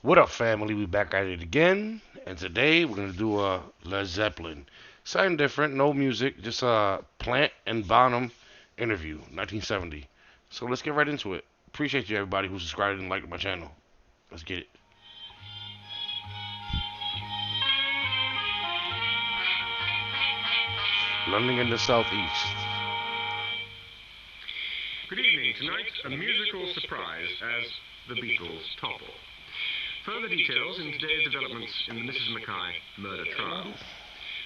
What up, family? We back at it again, and today we're gonna do a Led Zeppelin. Something different, no music, just a Plant and Bonham interview, 1970. So let's get right into it. Appreciate you, everybody who subscribed and liked my channel. Let's get it. London in the southeast. Good evening. Tonight, a musical surprise as the Beatles topple. Further details in today's developments in the Mrs. Mackay murder trial.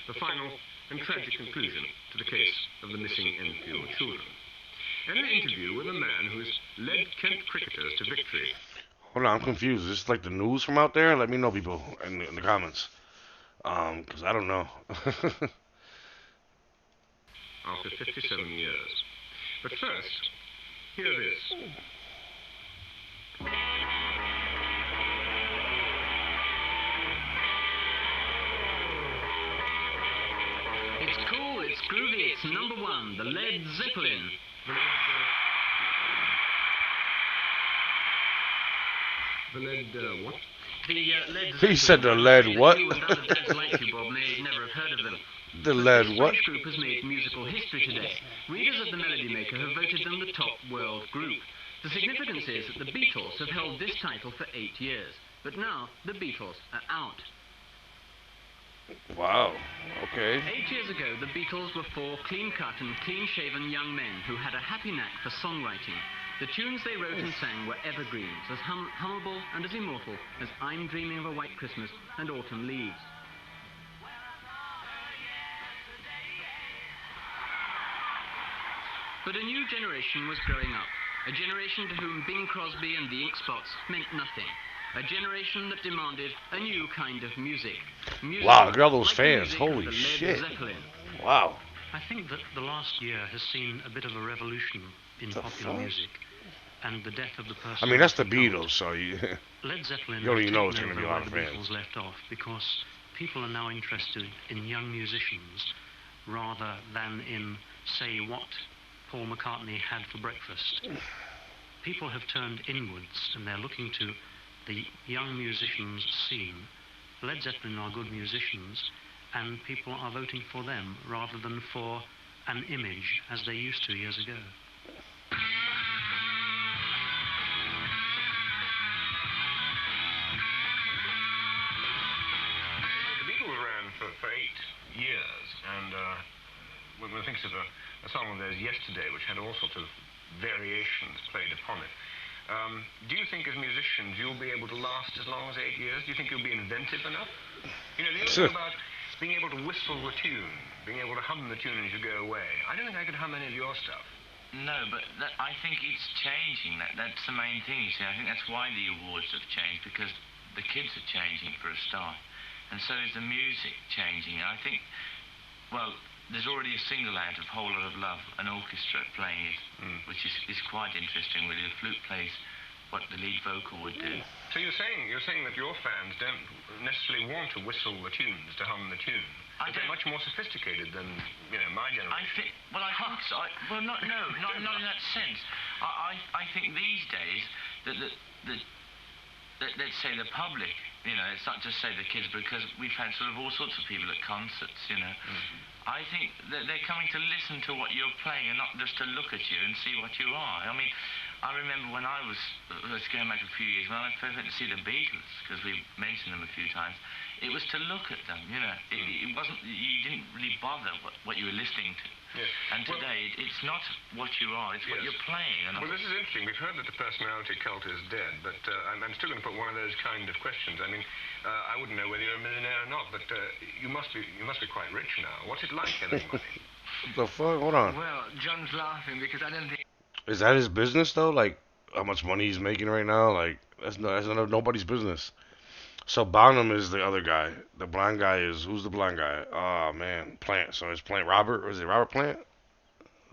The final and tragic conclusion to the case of the missing Enfield children. And an interview with a man who has led Kent cricketers to victory. Hold on, I'm confused. Is this like the news from out there? Let me know, people, in the comments. Cause I don't know. After 57 years. But first, hear this. It's cool, it's groovy, it's number one, the Led Zeppelin. The lead, what? The Led Zeppelin. He said the lead what? You and other dads like you, Bob, may never have heard of them. The But lead this what? French group has made musical history today. Readers of the Melody Maker have voted them the top world group. The significance is that the Beatles have held this title for 8 years. But now, the Beatles are out. Wow. Okay. 8 years ago, the Beatles were four clean-cut and clean-shaven young men who had a happy knack for songwriting. The tunes they wrote and sang were evergreens, as hummable and as immortal as I'm Dreaming of a White Christmas and Autumn Leaves. But a new generation was growing up, a generation to whom Bing Crosby and the Ink Spots meant nothing. A generation that demanded a new kind of music. Music Wow, look at all those like the fans. music Holy of the Led shit. Zeppelin. Wow. I think that the last year has seen a bit of a revolution in The popular fuck? music, and the death of the person. I mean, that's the who killed Beatles, so you. Led Zeppelin You already has know it's taken gonna be a over lot of where the fans. Beatles left off, because people are now interested in young musicians rather than in, say, what Paul McCartney had for breakfast. People have turned inwards, and they're looking to the young musicians scene. Led Zeppelin are good musicians, and people are voting for them rather than for an image as they used to years ago. The Beatles ran for 8 years, and when one thinks of a song of theirs, Yesterday, which had all sorts of variations played upon it, do you think as musicians you'll be able to last as long as 8 years? Do you think you'll be inventive enough? You know, the other thing about being able to whistle the tune, being able to hum the tune as you go away. I don't think I could hum any of your stuff. No, but I think it's changing. That's the main thing, you see. I think that's why the awards have changed, because the kids are changing for a start. And so is the music changing. And I think, well, there's already a single out of Whole Lot of Love, an orchestra playing it, which is quite interesting, really. The flute plays what the lead vocal would do. So you're saying that your fans don't necessarily want to whistle the tunes, to hum the tune. I That they're don't- much more sophisticated than, my generation. I think, well, I think so. Well, not in that sense. I think these days that let's say the public, it's not just say the kids, because we've had sort of all sorts of people at concerts, I think that they're coming to listen to what you're playing and not just to look at you and see what you are. I mean, I remember when let's go back a few years, when I first went to see the Beatles, because we mentioned them a few times, it was to look at them, It wasn't, you didn't really bother what you were listening to. Yes. And today, it's not what you are, it's what Yes. you're playing. And Well, this is interesting. We've heard that the personality cult is dead, but I'm still going to put one of those kind of questions. I mean, I wouldn't know whether you're a millionaire or not, but you must be quite rich now. What's it like having money? What the fuck? Hold on. Well, John's laughing because I don't think Is that his business though? Like, how much money he's making right now? Like, that's none of nobody's business. So Bonham is the other guy. The blind guy is who's the blind guy? Oh man, Plant. So it's Plant Robert, or is it Robert Plant?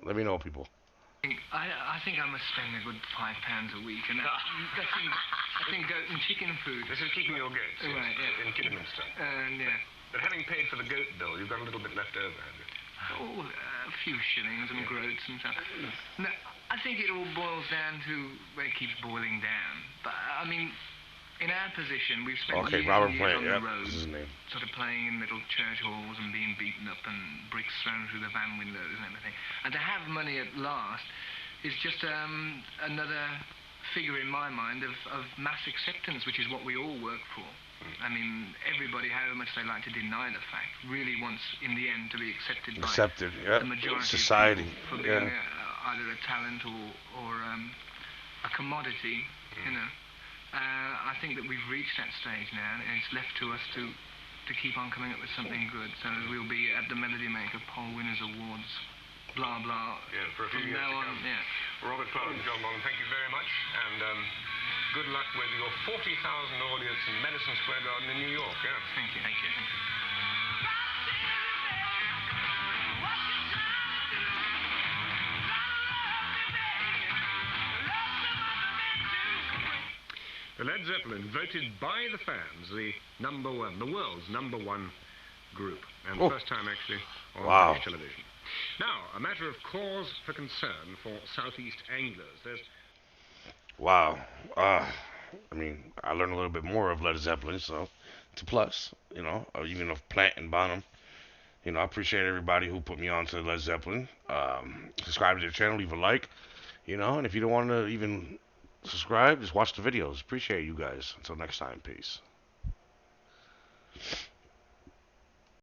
Let me know, people. I think I must spend a good £5 a week, and I think goat and chicken food. This is keeping your goats Right, yeah. in Kidderminster. And yeah, But having paid for the goat bill, you've got a little bit left over, have you? oh, a few shillings and groats and stuff. No, I think it all boils down to, well, it keeps boiling down. But I mean, in our position, we've spent Okay, years Robert and years Plant. on Yep, the road, this is his name. sort of playing in little church halls and being beaten up and bricks thrown through the van windows and everything. And to have money at last is just another figure in my mind of mass acceptance, which is what we all work for. I mean, everybody, however much they like to deny the fact, really wants, in the end, to be accepted by Yeah. the majority Society. of people for being either a talent or a commodity, you know. I think that we've reached that stage now, and it's left to us to keep on coming up with something good. So we'll be at the Melody Maker Poll Winners Awards, blah blah. Yeah, for a few from years now to on, come. yeah. Robert Clark and John Bonham, thank you very much, and good luck with your 40,000 audience in Madison Square Garden in New York. Yeah. Thank you. Thank you. Led Zeppelin, voted by the fans, the number one, the world's number one group, and first time actually on British television. Now, a matter of cause for concern for Southeast anglers. There's Wow. I mean, I learned a little bit more of Led Zeppelin, so it's a plus, you know, even of Plant and Bonham. You know, I appreciate everybody who put me on to Led Zeppelin. Subscribe to their channel, leave a like, you know, and if you don't want to even subscribe, just watch the videos. Appreciate you guys. Until next time, peace.